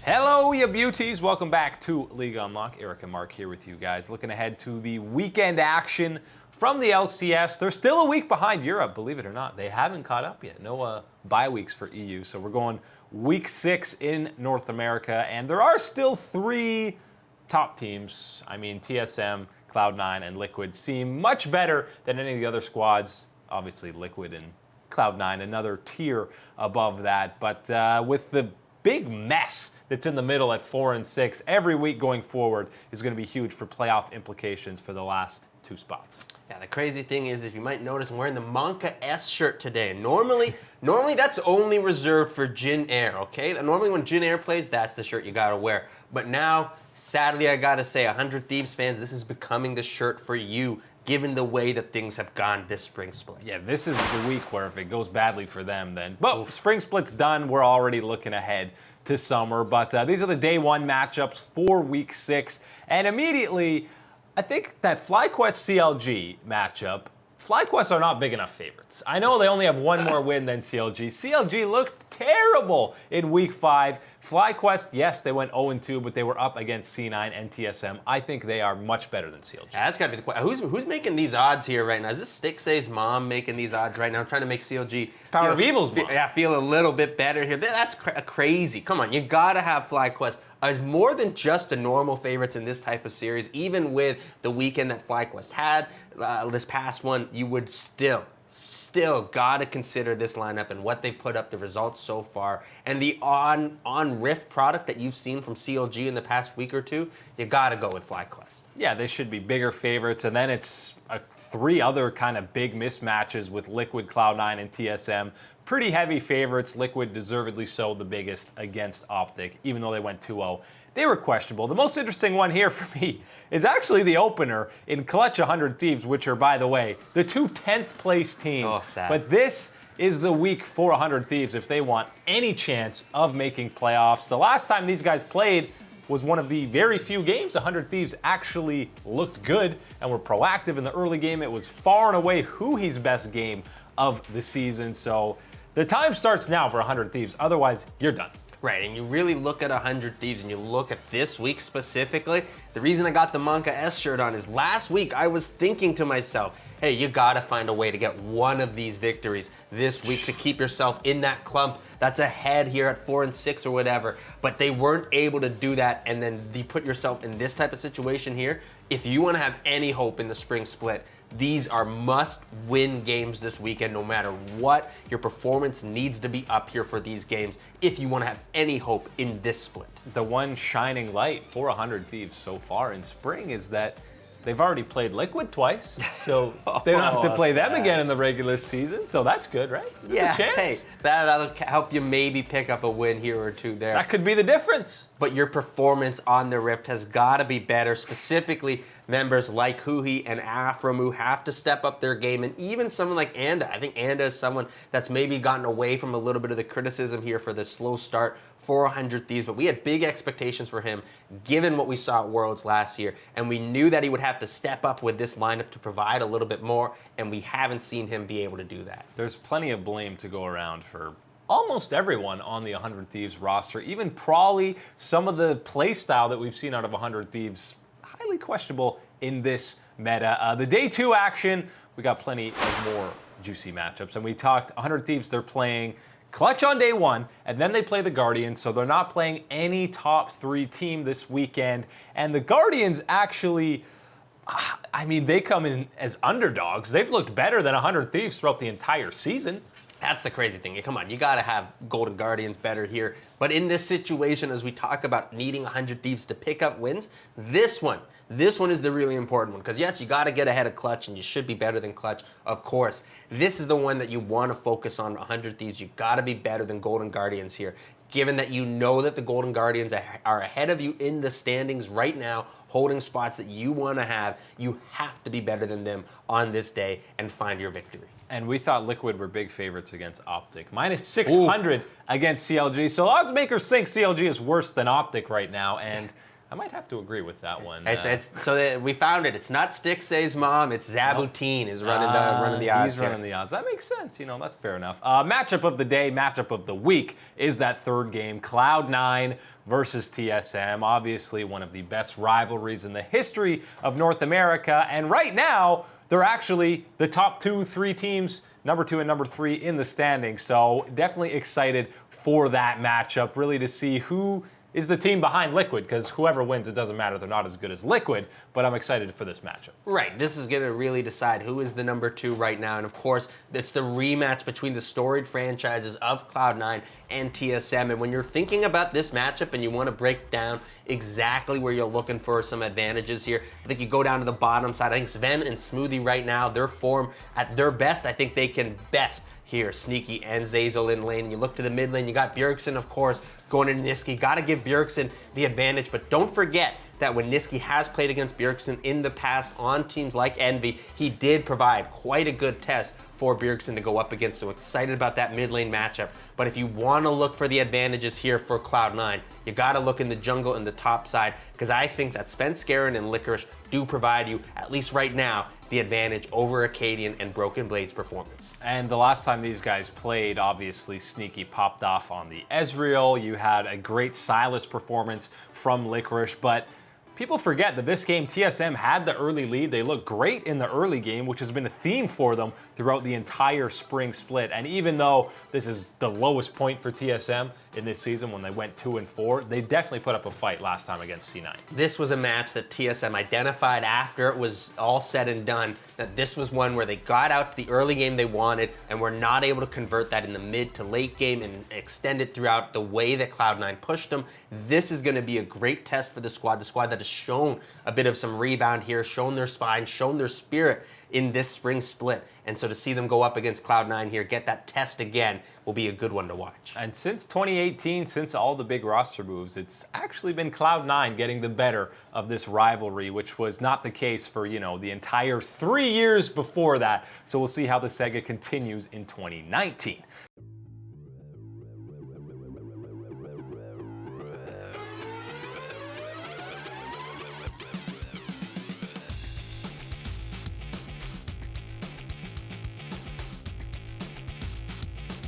Hello, you beauties. Welcome back to League Unlock. Eric and Mark here with you guys. Looking ahead to the weekend action from the LCS. They're still a week behind Europe, believe it or not. They haven't caught up yet. No bye weeks for EU. So we're going week 6 in North America. And there are still 3 top teams. I mean, TSM, Cloud9, and Liquid seem much better than any of the other squads. Obviously, Liquid and Cloud9, another tier above that. But with the big mess that's in the middle at 4 and 6 every week going forward is going to be huge for playoff implications for the last 2 spots. Yeah, the crazy thing is, if you might notice, I'm wearing the Monka S shirt today. Normally that's only reserved for Jin Air, okay? Normally when Jin Air plays, that's the shirt you gotta wear. But now, sadly, I gotta say, 100 Thieves fans, this is becoming the shirt for you, given the way that things have gone this spring split. Yeah, this is the week where if it goes badly for them, then, but spring split's done. We're already looking ahead to summer. But these are the day 1 matchups for week 6. And immediately, I think that FlyQuest CLG matchup, FlyQuest are not big enough favorites. I know they only have 1 more win than CLG. CLG looked terrible in week 5. FlyQuest, yes, they went 0-2, but they were up against C9 and TSM. I think they are much better than CLG. Yeah, that's got to be the question. Who's making these odds here right now? Is this Stixay's mom making these odds right now, trying to make CLG it's Power of Evil's mom. Feel a little bit better here? That's crazy. Come on, you got to have FlyQuest as more than just the normal favorites in this type of series. Even with the weekend that FlyQuest had, this past one, you would still got to consider this lineup and what they put up, the results so far, and the on Rift product that you've seen from CLG in the past week or 2. You got to go with FlyQuest. Yeah, they should be bigger favorites, and then it's 3 other kind of big mismatches with Liquid, Cloud9, and TSM. Pretty heavy favorites. Liquid, deservedly so, the biggest against Optic, even though they went 2-0. They were questionable. The most interesting one here for me is actually the opener in Clutch 100 Thieves, which are, by the way, the 2 10th place teams. Oh, sad. But this is the week for 100 Thieves if they want any chance of making playoffs. The last time these guys played was one of the very few games 100 Thieves actually looked good and were proactive in the early game. It was far and away Huhi's best game of the season. So the time starts now for 100 Thieves. Otherwise, you're done. Right, and you really look at 100 Thieves and you look at this week specifically. The reason I got the Monka S shirt on is last week I was thinking to myself, hey, you gotta find a way to get one of these victories this week to keep yourself in that clump that's ahead here at 4 and 6 or whatever. But they weren't able to do that, and then you put yourself in this type of situation here. If you want to have any hope in the spring split, these are must-win games this weekend, no matter what. Your performance needs to be up here for these games if you want to have any hope in this split. The one shining light for 100 Thieves so far in spring is that they've already played Liquid twice, so they don't have to play them again in the regular season, so that's good, right? There's a chance. Hey, that'll help you maybe pick up a win here or 2 there. That could be the difference. But your performance on the Rift has got to be better, specifically members like Huhi and Afram who have to step up their game, and even someone like Anda. I think Anda is someone that's maybe gotten away from a little bit of the criticism here for the slow start for 100 Thieves, but we had big expectations for him given what we saw at Worlds last year, and we knew that he would have to step up with this lineup to provide a little bit more, and we haven't seen him be able to do that. There's plenty of blame to go around for almost everyone on the 100 Thieves roster, even Prawley. Some of the play style that we've seen out of 100 Thieves, highly questionable in this meta. The day 2 action, we got plenty of more juicy matchups, and we talked 100 Thieves, they're playing Clutch on day 1, and then they play the Guardians, so they're not playing any top 3 team this weekend. And the Guardians actually, I mean, they come in as underdogs. They've looked better than 100 Thieves throughout the entire season. That's the crazy thing. Come on, you got to have Golden Guardians better here. But in this situation, as we talk about needing 100 Thieves to pick up wins, this one is the really important one. Because yes, you got to get ahead of Clutch, and you should be better than Clutch, of course. This is the one that you want to focus on, 100 Thieves. You got to be better than Golden Guardians here, given that you know that the Golden Guardians are ahead of you in the standings right now, holding spots that you want to have. You have to be better than them on this day and find your victory. And we thought Liquid were big favorites against Optic. Minus 600 against CLG. So odds makers think CLG is worse than Optic right now. And I might have to agree with that one. We found it. It's not Stixay's mom. It's Zabuteen is running the odds. He's running the odds. That makes sense. That's fair enough. Matchup of the day, matchup of the week is that third game, Cloud9 versus TSM. Obviously, one of the best rivalries in the history of North America. And right now, they're actually the top 2-3 teams, number 2 and number 3 in the standings. So definitely excited for that matchup, really to see who is the team behind Liquid, because whoever wins, it doesn't matter. They're not as good as Liquid, but I'm excited for this matchup. Right, this is going to really decide who is the number 2 right now. And of course, it's the rematch between the storied franchises of Cloud9 and TSM. And when you're thinking about this matchup and you want to break down exactly where you're looking for some advantages here, I think you go down to the bottom side. I think Sven and Smoothie right now, their form at their best, I think they can best here, Sneaky and Zazel in lane. You look to the mid lane, you got Bjergsen, of course, going into Niski. Got to give Bjergsen the advantage, but don't forget that when Niski has played against Bjergsen in the past on teams like Envy, he did provide quite a good test for Bjergsen to go up against. So excited about that mid lane matchup. But if you want to look for the advantages here for Cloud9, you got to look in the jungle and the top side, because I think that Svenskeren and Licorice do provide you, at least right now, the advantage over Acadian and Broken Blade's performance. And the last time these guys played, obviously Sneaky popped off on the Ezreal. You had a great Silas performance from Licorice, but people forget that this game, TSM had the early lead. They looked great in the early game, which has been a theme for them throughout the entire spring split. And even though this is the lowest point for TSM in this season when they went 2-4, they definitely put up a fight last time against C9. This was a match that TSM identified after it was all said and done, that this was one where they got out to the early game they wanted and were not able to convert that in the mid to late game and extend it throughout the way that Cloud9 pushed them. This is going to be a great test for the squad that has shown a bit of some rebound here, shown their spine, shown their spirit in this spring split. And so to see them go up against Cloud9 here, get that test again, will be a good one to watch. And since 2018, since all the big roster moves, it's actually been Cloud9 getting the better of this rivalry, which was not the case for, the entire 3 years before that. So we'll see how the Sega continues in 2019.